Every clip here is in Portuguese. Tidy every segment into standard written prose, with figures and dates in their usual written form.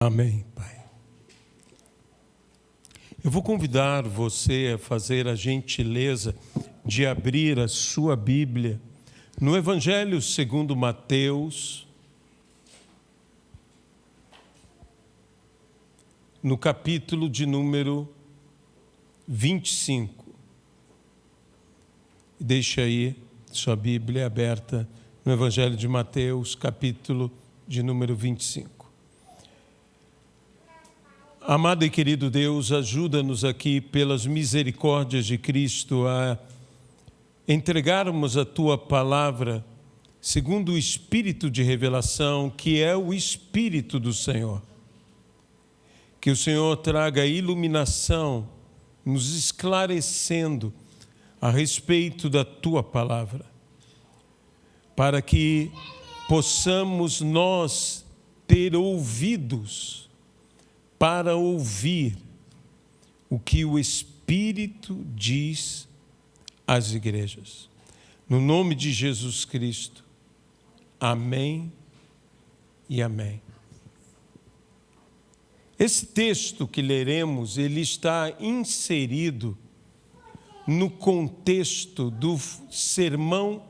Amém, Pai. Eu vou convidar você a fazer a gentileza de abrir a sua Bíblia no Evangelho segundo Mateus, no capítulo de número 25. Deixa aí sua Bíblia aberta no Evangelho de Mateus, capítulo de número 25. Amado e querido Deus, ajuda-nos aqui pelas misericórdias de Cristo a entregarmos a Tua palavra segundo o Espírito de revelação, que é o Espírito do Senhor. Que o Senhor traga iluminação, nos esclarecendo a respeito da Tua palavra, para que possamos nós ter ouvidos para ouvir o que o Espírito diz às igrejas. No nome de Jesus Cristo. Amém e amém. Esse texto que leremos, ele está inserido no contexto do sermão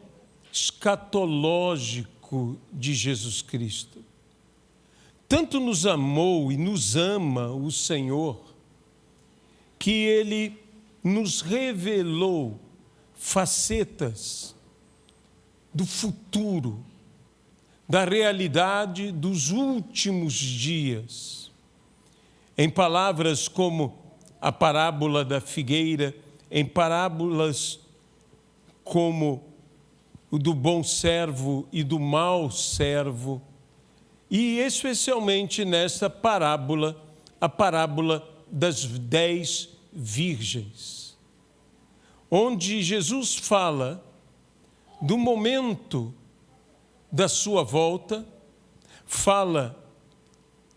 escatológico de Jesus Cristo. Tanto nos amou e nos ama o Senhor, que Ele nos revelou facetas do futuro, da realidade dos últimos dias. Em palavras como a parábola da figueira, em parábolas como o do bom servo e do mau servo, e especialmente nesta parábola, a parábola das 10 virgens, onde Jesus fala do momento da sua volta, fala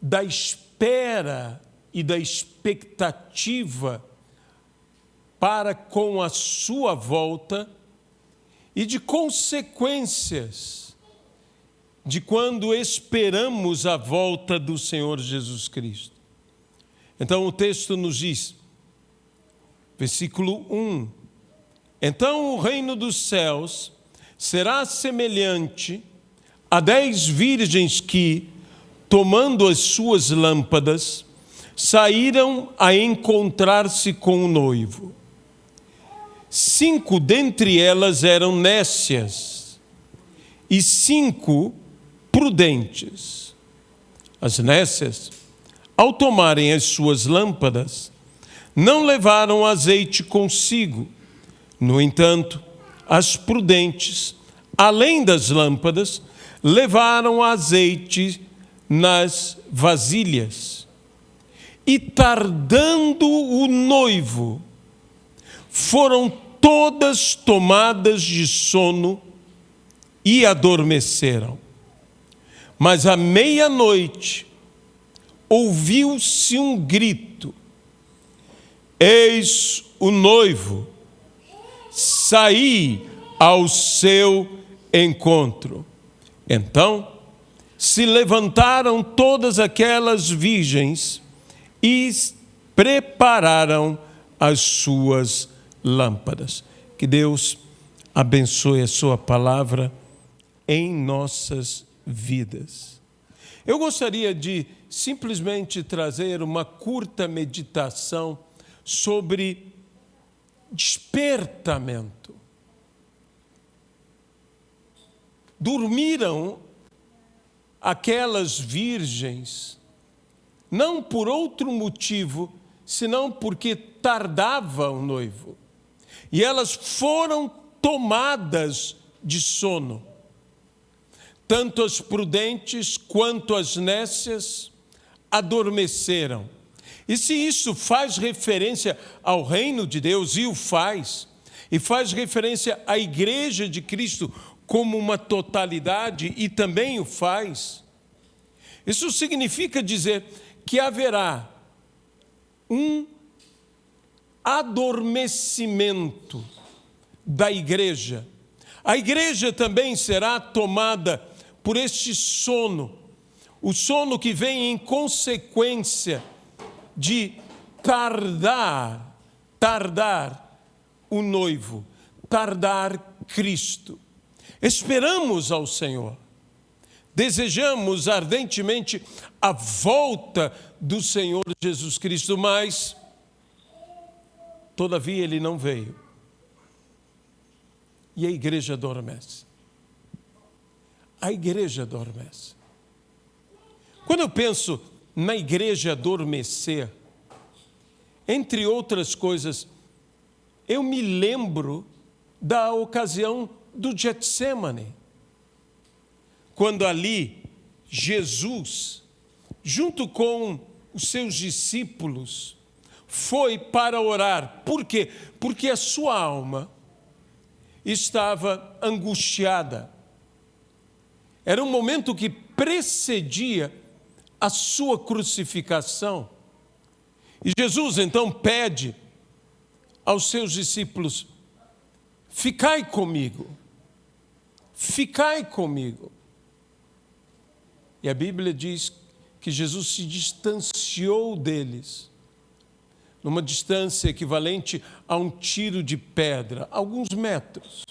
da espera e da expectativa para com a sua volta e de consequências de quando esperamos a volta do Senhor Jesus Cristo. Então o texto nos diz, versículo 1, então o reino dos céus será semelhante a 10 virgens que, tomando as suas lâmpadas, saíram a encontrar-se com o noivo. 5 dentre elas eram nécias e 5 prudentes. As nécias, ao tomarem as suas lâmpadas, não levaram azeite consigo. No entanto, as prudentes, além das lâmpadas, levaram azeite nas vasilhas. E tardando o noivo, foram todas tomadas de sono e adormeceram. Mas à meia-noite ouviu-se um grito: eis o noivo, saí ao seu encontro. Então se levantaram todas aquelas virgens e prepararam as suas lâmpadas. Que Deus abençoe a sua palavra em nossas vidas. Eu gostaria de simplesmente trazer uma curta meditação sobre despertamento. Dormiram aquelas virgens não por outro motivo, senão porque tardava o noivo. E elas foram tomadas de sono. Tanto as prudentes quanto as nécias adormeceram. E se isso faz referência ao reino de Deus, e o faz, e faz referência à igreja de Cristo como uma totalidade, e também o faz, isso significa dizer que haverá um adormecimento da igreja. A igreja também será tomada por este sono, O sono que vem em consequência de tardar o noivo, tardar Cristo. Esperamos ao Senhor, desejamos ardentemente a volta do Senhor Jesus Cristo, mas, todavia, Ele não veio. E a igreja adormece. A igreja adormece. Quando eu penso na igreja adormecer, entre outras coisas, eu me lembro da ocasião do Getsemane, quando ali Jesus, junto com os seus discípulos, foi para orar. Por quê? Porque a sua alma estava angustiada. Era um momento que precedia a sua crucificação. E Jesus então pede aos seus discípulos: ficai comigo, ficai comigo. E a Bíblia diz que Jesus se distanciou deles, numa distância equivalente a um tiro de pedra, alguns metros.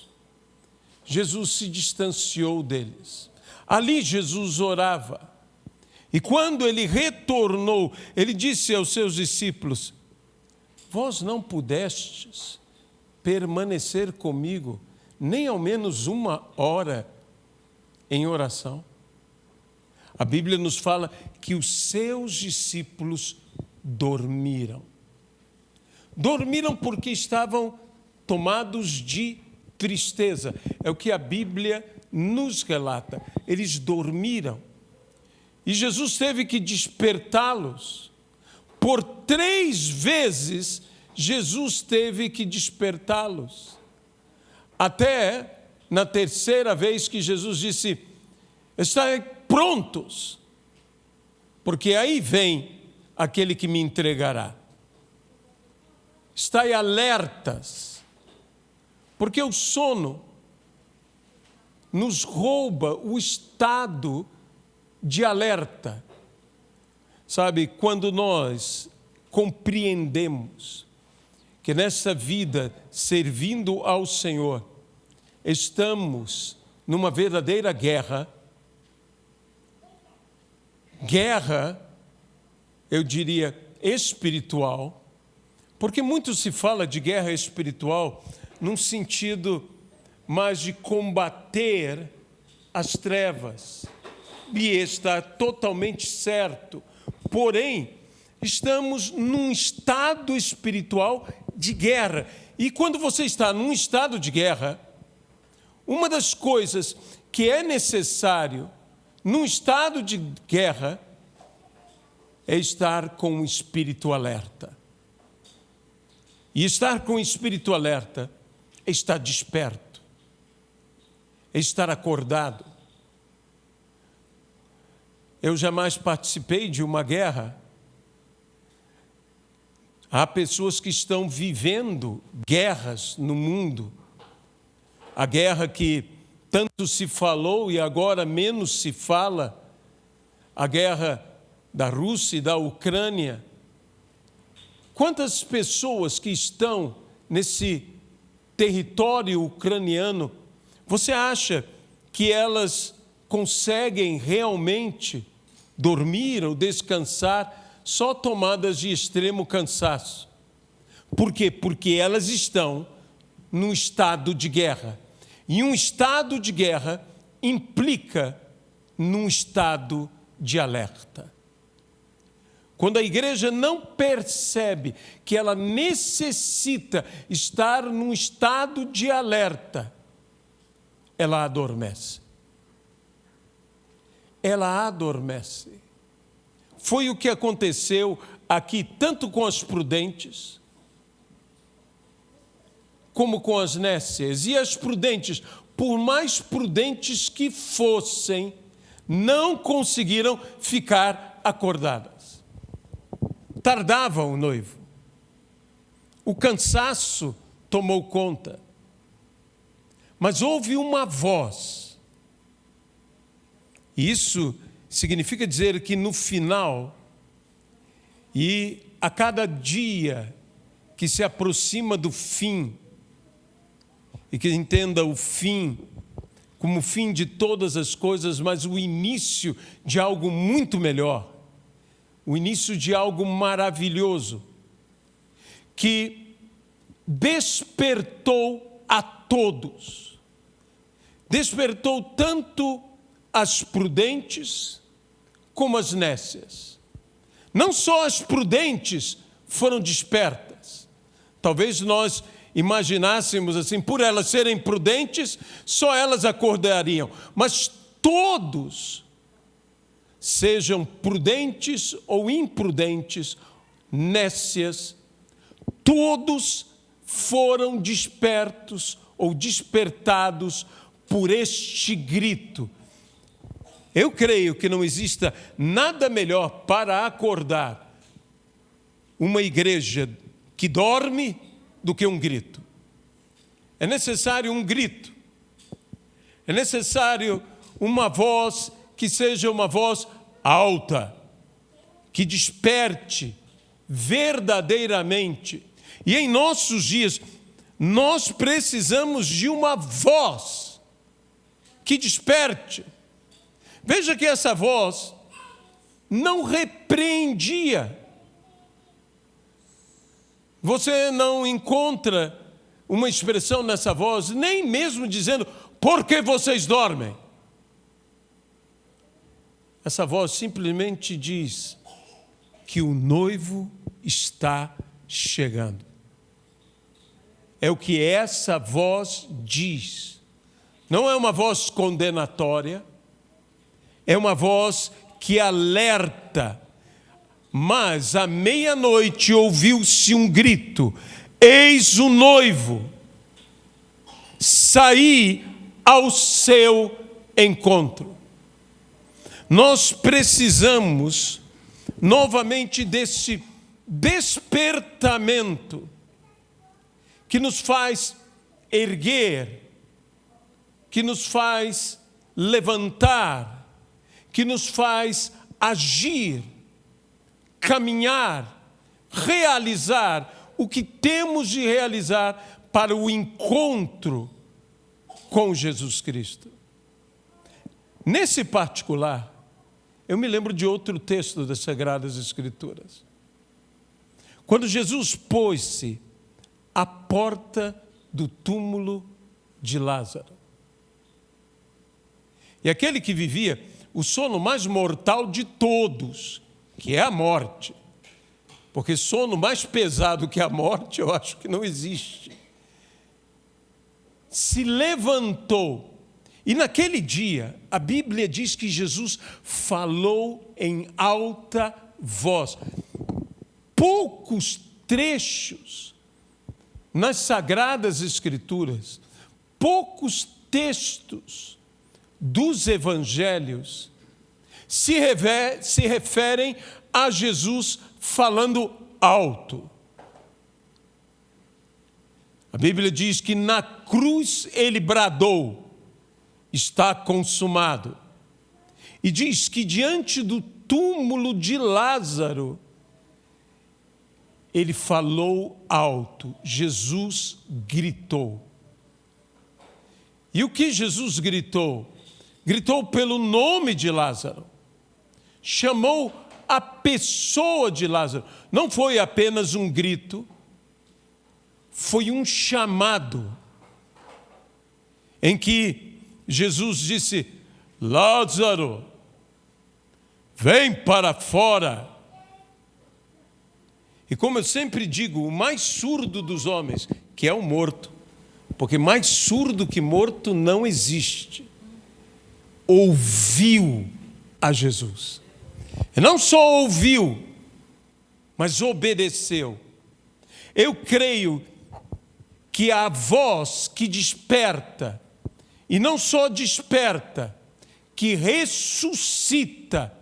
Jesus se distanciou deles. Ali Jesus orava. E quando ele retornou, ele disse aos seus discípulos: vós não pudestes permanecer comigo nem ao menos 1 hora em oração? A Bíblia nos fala que os seus discípulos dormiram. Dormiram porque estavam tomados de tristeza. É o que a Bíblia nos relata. Eles dormiram. E Jesus teve que despertá-los. Por 3 vezes, Jesus teve que despertá-los. Até na 3ª vez que Jesus disse: estai prontos, porque aí vem aquele que me entregará. Estai alertas, porque o sono nos rouba o estado de alerta. Sabe, quando nós compreendemos que nessa vida, servindo ao Senhor, estamos numa verdadeira guerra, eu diria, espiritual, porque muito se fala de guerra espiritual num sentido mais de combater as trevas, e está totalmente certo. Porém, estamos num estado espiritual de guerra. E quando você está num estado de guerra, uma das coisas que é necessário num estado de guerra é estar com o espírito alerta. E estar com o espírito alerta é estar desperto, é estar acordado. Eu jamais participei de uma guerra. Há pessoas que estão vivendo guerras no mundo. A guerra que tanto se falou e agora menos se fala, a guerra da Rússia e da Ucrânia. Quantas pessoas que estão nesse território ucraniano, você acha que elas conseguem realmente dormir ou descansar só tomadas de extremo cansaço? Por quê? Porque elas estão num estado de guerra. E um estado de guerra implica num estado de alerta. Quando a igreja não percebe que ela necessita estar num estado de alerta, ela adormece. Ela adormece. Foi o que aconteceu aqui, tanto com as prudentes, como com as nécias. E as prudentes, por mais prudentes que fossem, não conseguiram ficar acordadas. Tardava o noivo. O cansaço tomou conta. Mas houve uma voz. Isso significa dizer que no final, e a cada dia que se aproxima do fim, e que entenda o fim como o fim de todas as coisas, mas o início de algo muito melhor, o início de algo maravilhoso, que despertou a todos. Despertou tanto as prudentes como as nécias. Não só as prudentes foram despertas. Talvez nós imaginássemos assim, por elas serem prudentes, só elas acordariam. Mas todos, sejam prudentes ou imprudentes, nécias, todos foram despertos ou despertados por este grito. Eu creio que não exista nada melhor para acordar uma igreja que dorme do que um grito. É necessário um grito. É necessário uma voz que seja uma voz alta, que desperte verdadeiramente. E em nossos dias, nós precisamos de uma voz que desperte. Veja que essa voz não repreendia. Você não encontra uma expressão nessa voz, nem mesmo dizendo, por que vocês dormem? Essa voz simplesmente diz que o noivo está chegando. É o que essa voz diz. Não é uma voz condenatória, é uma voz que alerta. Mas à meia-noite ouviu-se um grito: eis o noivo, saí ao seu encontro. Nós precisamos novamente desse despertamento que nos faz erguer, que nos faz levantar, que nos faz agir, caminhar, realizar o que temos de realizar para o encontro com Jesus Cristo. Nesse particular, eu me lembro de outro texto das Sagradas Escrituras. Quando Jesus pôs-se à porta do túmulo de Lázaro. E aquele que vivia o sono mais mortal de todos, que é a morte. Porque sono mais pesado que a morte, eu acho que não existe. Se levantou. E naquele dia, a Bíblia diz que Jesus falou em alta voz. Poucos trechos nas Sagradas Escrituras, poucos textos dos Evangelhos se referem a Jesus falando alto. A Bíblia diz que na cruz ele bradou: está consumado. E diz que diante do túmulo de Lázaro, ele falou alto, Jesus gritou. E o que Jesus gritou? Gritou pelo nome de Lázaro. Chamou a pessoa de Lázaro. Não foi apenas um grito, foi um chamado, em que Jesus disse: Lázaro, vem para fora. E como eu sempre digo, o mais surdo dos homens, que é o morto, porque mais surdo que morto não existe, ouviu a Jesus. E não só ouviu, mas obedeceu. Eu creio que a voz que desperta, e não só desperta, que ressuscita,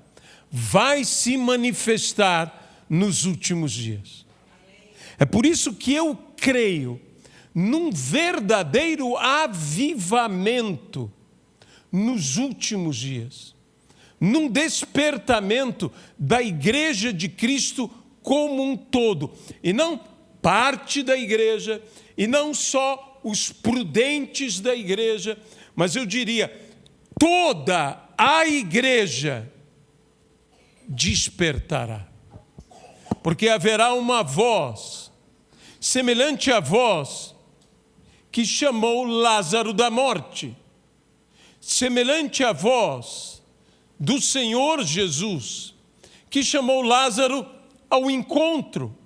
vai se manifestar nos últimos dias. É por isso que eu creio num verdadeiro avivamento nos últimos dias. num despertamento da igreja de Cristo como um todo, e não parte da igreja, e não só os prudentes da igreja, mas eu diria, toda a igreja despertará. Porque haverá uma voz, semelhante à voz que chamou Lázaro da morte, semelhante à voz do Senhor Jesus, que chamou Lázaro ao encontro.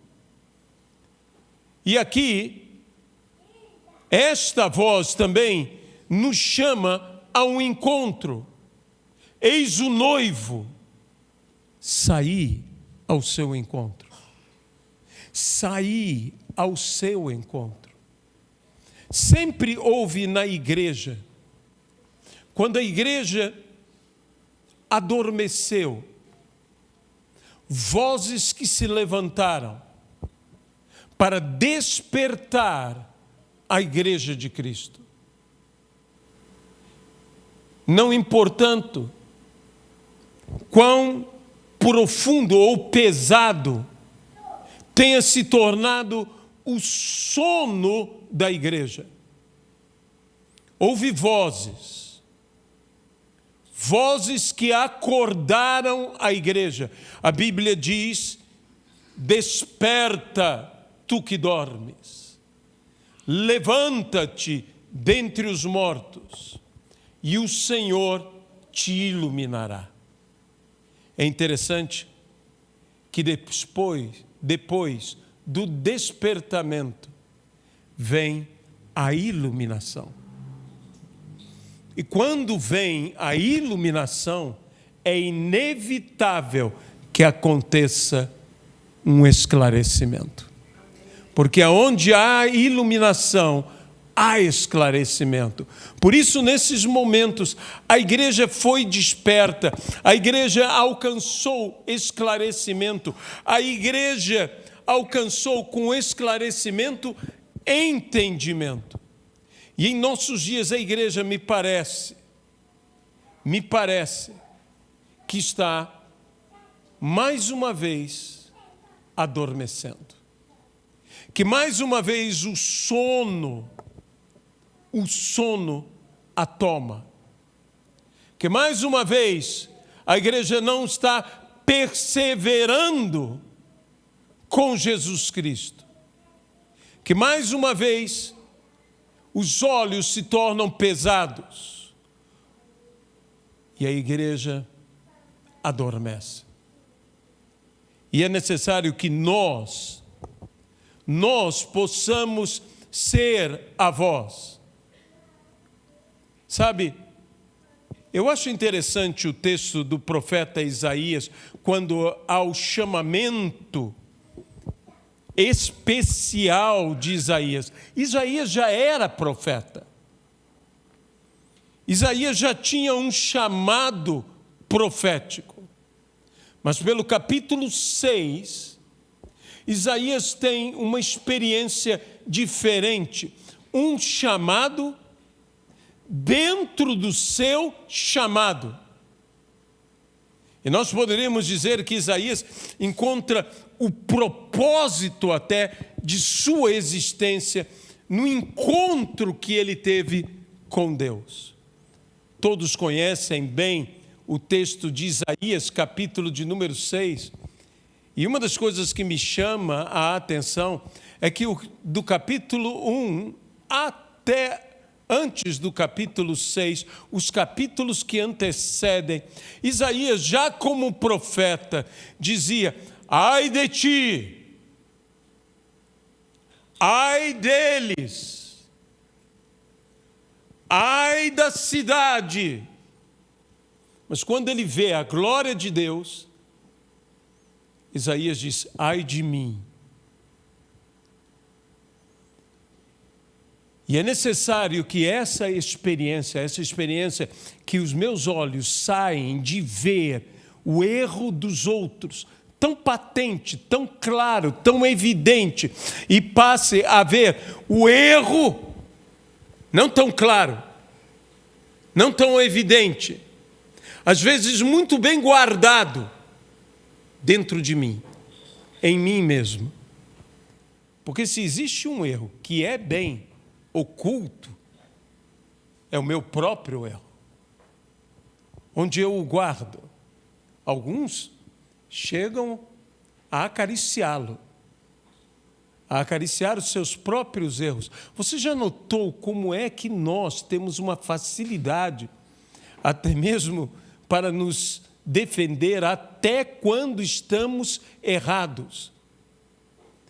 E aqui, esta voz também nos chama ao encontro. Eis o noivo, saí ao seu encontro. Saí ao seu encontro. Sempre houve na igreja, quando a igreja adormeceu, vozes que se levantaram para despertar a igreja de Cristo. Não importando quão profundo ou pesado tenha se tornado o sono da igreja. Houve vozes que acordaram a igreja. A Bíblia diz: desperta, tu que dormes, levanta-te dentre os mortos, e o Senhor te iluminará. É interessante que depois do despertamento vem a iluminação. E quando vem a iluminação, é inevitável que aconteça um esclarecimento. Porque aonde há iluminação, há esclarecimento. Por isso, nesses momentos, a igreja foi desperta, a igreja alcançou esclarecimento, a igreja alcançou com esclarecimento entendimento. E em nossos dias a igreja me parece que está mais uma vez adormecendo. Que mais uma vez o sono a toma. Que mais uma vez a igreja não está perseverando com Jesus Cristo. Que mais uma vez os olhos se tornam pesados e a igreja adormece. E é necessário que nós possamos ser a voz. Sabe, eu acho interessante o texto do profeta Isaías, quando ao chamamento especial de Isaías. Isaías já era profeta. Isaías já tinha um chamado profético. Mas pelo capítulo 6, Isaías tem uma experiência diferente. Um chamado dentro do seu chamado. E nós poderíamos dizer que Isaías encontra o propósito até de sua existência no encontro que ele teve com Deus. Todos conhecem bem o texto de Isaías, capítulo de número 6. E uma das coisas que me chama a atenção é que do capítulo 1 até antes do capítulo 6, os capítulos que antecedem, Isaías, já como profeta, dizia: ai de ti, ai deles, ai da cidade. Mas quando ele vê a glória de Deus, Isaías diz: ai de mim. E é necessário que essa experiência que os meus olhos saem de ver o erro dos outros, tão patente, tão claro, tão evidente, e passe a ver o erro não tão claro, não tão evidente, às vezes muito bem guardado dentro de mim, em mim mesmo. Porque se existe um erro que é bem oculto, é o meu próprio erro, onde eu o guardo. Alguns chegam a acariciá-lo, a acariciar os seus próprios erros. Você já notou como é que nós temos uma facilidade, até mesmo para nos defender, até quando estamos errados?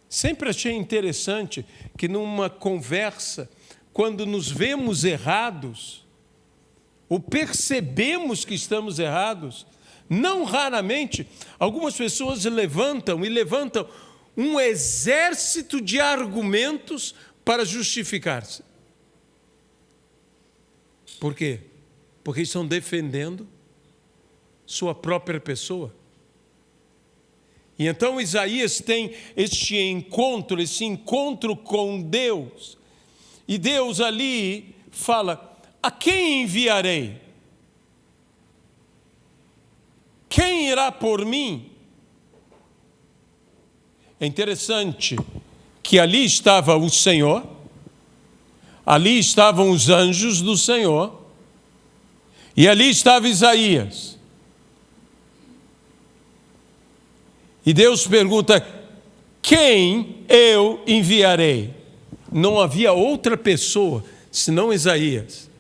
Sempre achei interessante que numa conversa, quando nos vemos errados, ou percebemos que estamos errados, não raramente, algumas pessoas levantam um exército de argumentos para justificar-se. Por quê? Porque estão defendendo sua própria pessoa. E então Isaías tem esse encontro com Deus. E Deus ali fala: a quem enviarei? Quem irá por mim? É interessante que ali estava o Senhor, ali estavam os anjos do Senhor, e ali estava Isaías. E Deus pergunta: quem eu enviarei? Não havia outra pessoa senão Isaías.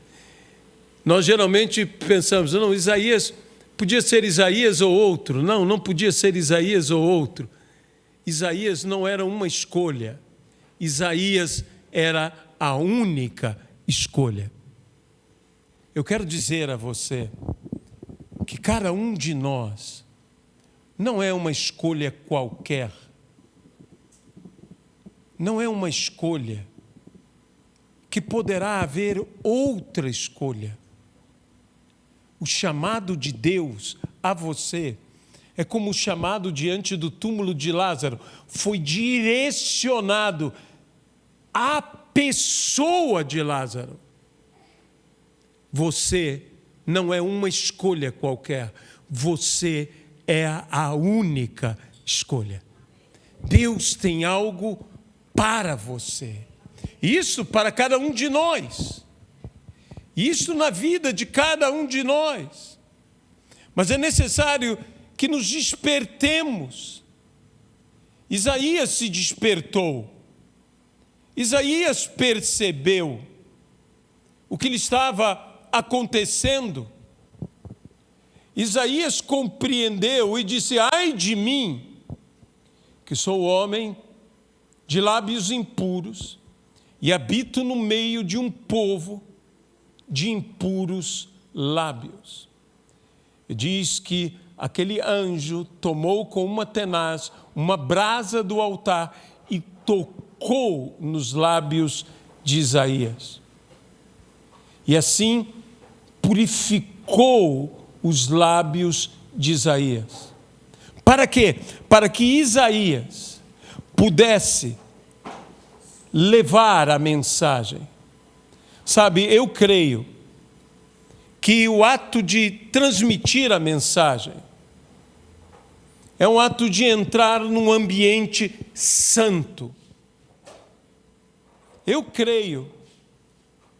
Nós geralmente pensamos: não, Isaías, podia ser Isaías ou outro. Não, não podia ser Isaías ou outro. Isaías não era uma escolha. Isaías era a única escolha. Eu quero dizer a você que cada um de nós não é uma escolha qualquer. Não é uma escolha que poderá haver outra escolha. O chamado de Deus a você é como o chamado diante do túmulo de Lázaro. Foi direcionado à pessoa de Lázaro. Você não é uma escolha qualquer. Você é a única escolha. Deus tem algo para você. Isso para cada um de nós. Isso na vida de cada um de nós. Mas é necessário que nos despertemos. Isaías se despertou. Isaías percebeu o que lhe estava acontecendo. Isaías compreendeu e disse: ai de mim, que sou homem de lábios impuros e habito no meio de um povo de impuros lábios. Diz que aquele anjo tomou com uma tenaz uma brasa do altar e tocou nos lábios de Isaías. E assim purificou os lábios de Isaías. Para quê? Para que Isaías pudesse levar a mensagem. Sabe, eu creio que o ato de transmitir a mensagem é um ato de entrar num ambiente santo. Eu creio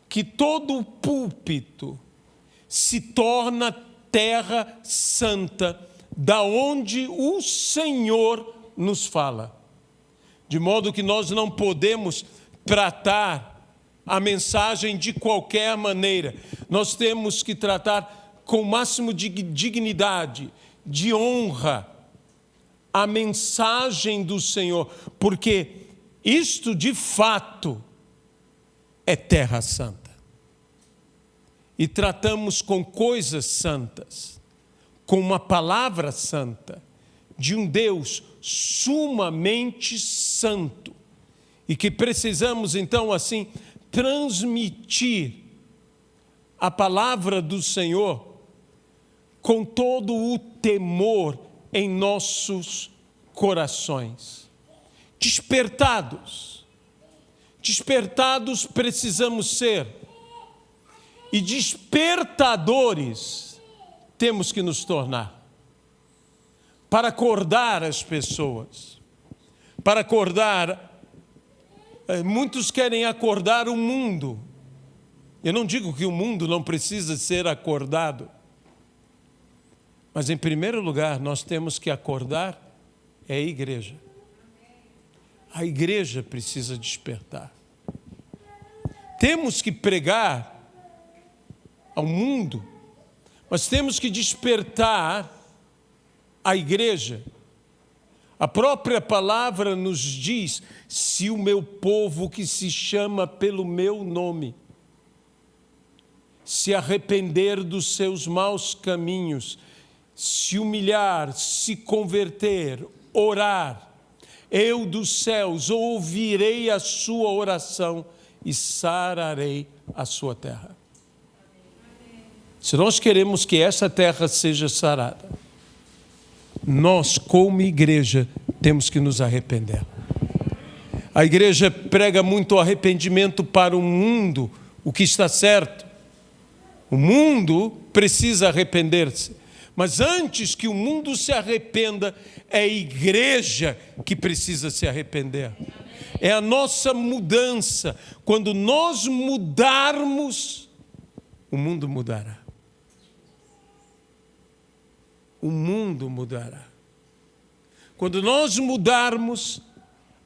que todo púlpito se torna terra santa, da onde o Senhor nos fala. De modo que nós não podemos tratar a mensagem de qualquer maneira. Nós temos que tratar com o máximo de dignidade, de honra, a mensagem do Senhor, porque isto de fato é terra santa. E tratamos com coisas santas, com uma palavra santa, de um Deus sumamente santo, e que precisamos então assim transmitir a palavra do Senhor com todo o temor em nossos corações. Despertados precisamos ser, e despertadores temos que nos tornar para acordar as pessoas, para acordar. Muitos querem acordar o mundo. Eu não digo que o mundo não precisa ser acordado, mas em primeiro lugar nós temos que acordar a igreja. A igreja precisa despertar. Temos que pregar ao mundo, mas temos que despertar a igreja. A própria palavra nos diz: se o meu povo que se chama pelo meu nome se arrepender dos seus maus caminhos, se humilhar, se converter, orar, eu dos céus ouvirei a sua oração e sararei a sua terra. Se nós queremos que essa terra seja sarada, nós, como igreja, temos que nos arrepender. A igreja prega muito arrependimento para o mundo, o que está certo. O mundo precisa arrepender-se. Mas antes que o mundo se arrependa, é a igreja que precisa se arrepender. É a nossa mudança. Quando nós mudarmos, o mundo mudará. O mundo mudará. Quando nós mudarmos,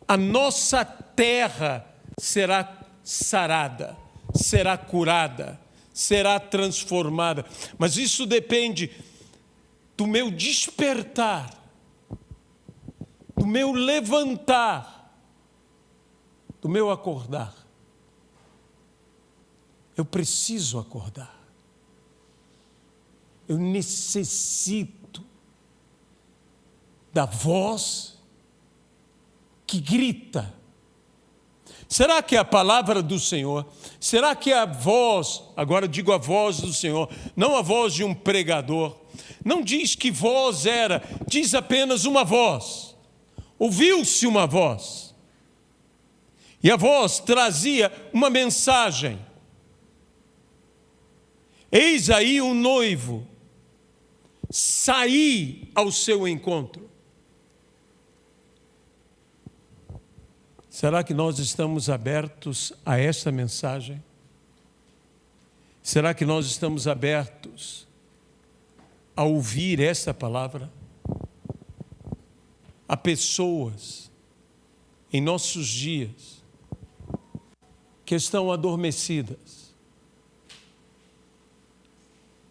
a nossa terra será sarada, será curada, será transformada. Mas isso depende do meu despertar, do meu levantar, do meu acordar. Eu preciso acordar. Eu necessito da voz que grita. Será que a palavra do Senhor, será que a voz, agora digo a voz do Senhor, não a voz de um pregador, não diz que voz era, diz apenas uma voz. Ouviu-se uma voz. E a voz trazia uma mensagem. Eis aí o noivo, saí ao seu encontro. Será que nós estamos abertos a essa mensagem? Será que nós estamos abertos a ouvir essa palavra? Há pessoas em nossos dias que estão adormecidas,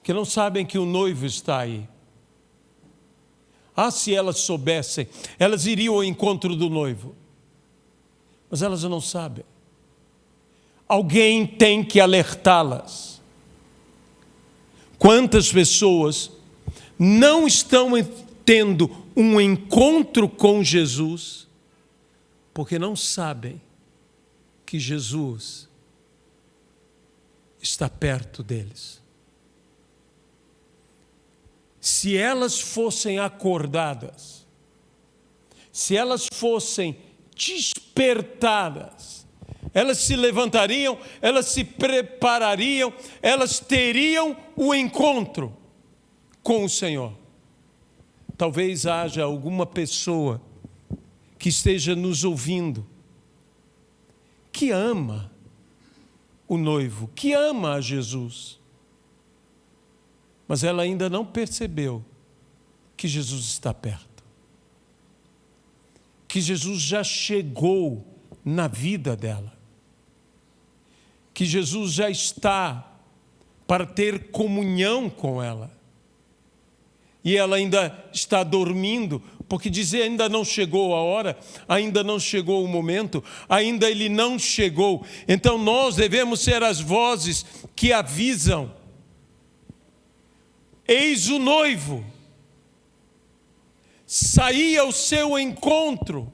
que não sabem que o noivo está aí. Ah, se elas soubessem, elas iriam ao encontro do noivo. Mas elas não sabem. Alguém tem que alertá-las. Quantas pessoas não estão tendo um encontro com Jesus porque não sabem que Jesus está perto deles? Se elas fossem acordadas, se elas fossem despertadas, elas se levantariam, elas se preparariam, elas teriam o encontro com o Senhor. Talvez haja alguma pessoa que esteja nos ouvindo, que ama o noivo, que ama a Jesus, mas ela ainda não percebeu que Jesus está perto, que Jesus já chegou na vida dela, que Jesus já está para ter comunhão com ela, e ela ainda está dormindo, porque dizer ainda não chegou a hora, ainda não chegou o momento, ainda ele não chegou. Então nós devemos ser as vozes que avisam: eis o noivo, saí ao seu encontro.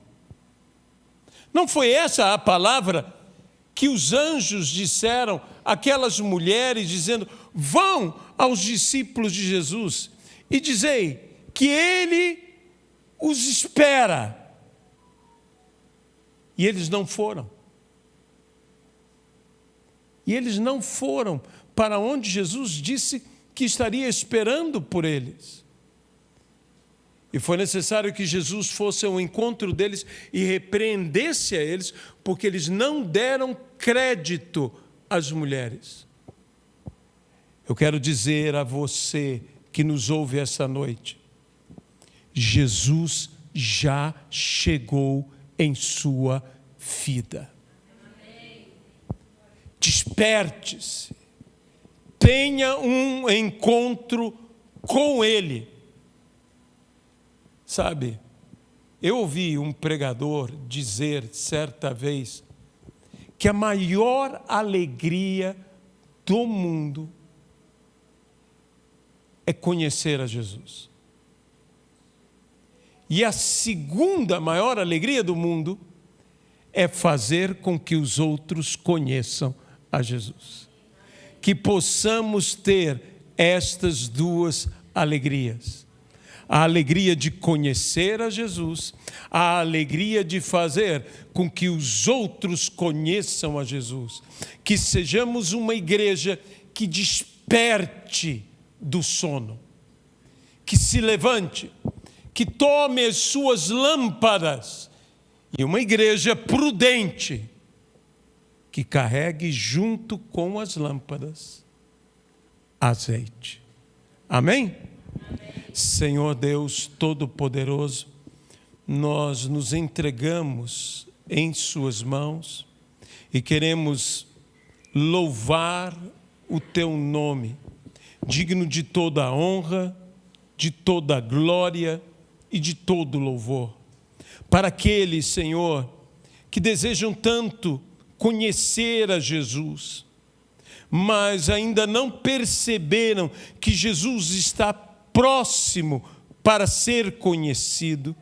Não foi essa a palavra que os anjos disseram àquelas mulheres, dizendo: vão aos discípulos de Jesus e dizei que ele os espera. E eles não foram. E eles não foram para onde Jesus disse que estaria esperando por eles. E foi necessário que Jesus fosse ao encontro deles e repreendesse a eles, porque eles não deram crédito às mulheres. Eu quero dizer a você que nos ouve essa noite, Jesus já chegou em sua vida. Desperte-se, tenha um encontro com Ele. Sabe, eu ouvi um pregador dizer certa vez que a maior alegria do mundo é conhecer a Jesus. E a segunda maior alegria do mundo é fazer com que os outros conheçam a Jesus. Que possamos ter estas duas alegrias. A alegria de conhecer a Jesus, a alegria de fazer com que os outros conheçam a Jesus. Que sejamos uma igreja que desperte do sono, que se levante, que tome as suas lâmpadas, e uma igreja prudente, que carregue junto com as lâmpadas azeite. Amém? Senhor Deus Todo-Poderoso, nós nos entregamos em Suas mãos e queremos louvar o Teu nome, digno de toda a honra, de toda a glória e de todo louvor. Para aqueles, Senhor, que desejam tanto conhecer a Jesus, mas ainda não perceberam que Jesus está próximo para ser conhecido,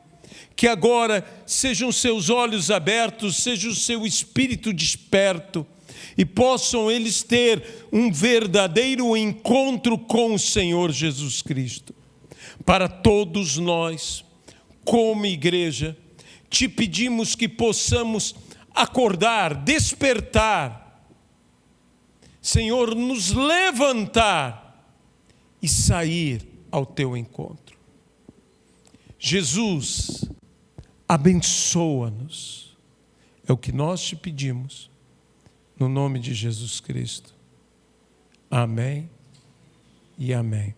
que agora sejam seus olhos abertos, seja o seu espírito desperto, e possam eles ter um verdadeiro encontro com o Senhor Jesus Cristo. Para todos nós, como igreja, te pedimos que possamos acordar, despertar, Senhor, nos levantar e sair ao teu encontro. Jesus, abençoa-nos. É o que nós te pedimos, no nome de Jesus Cristo. Amém e amém.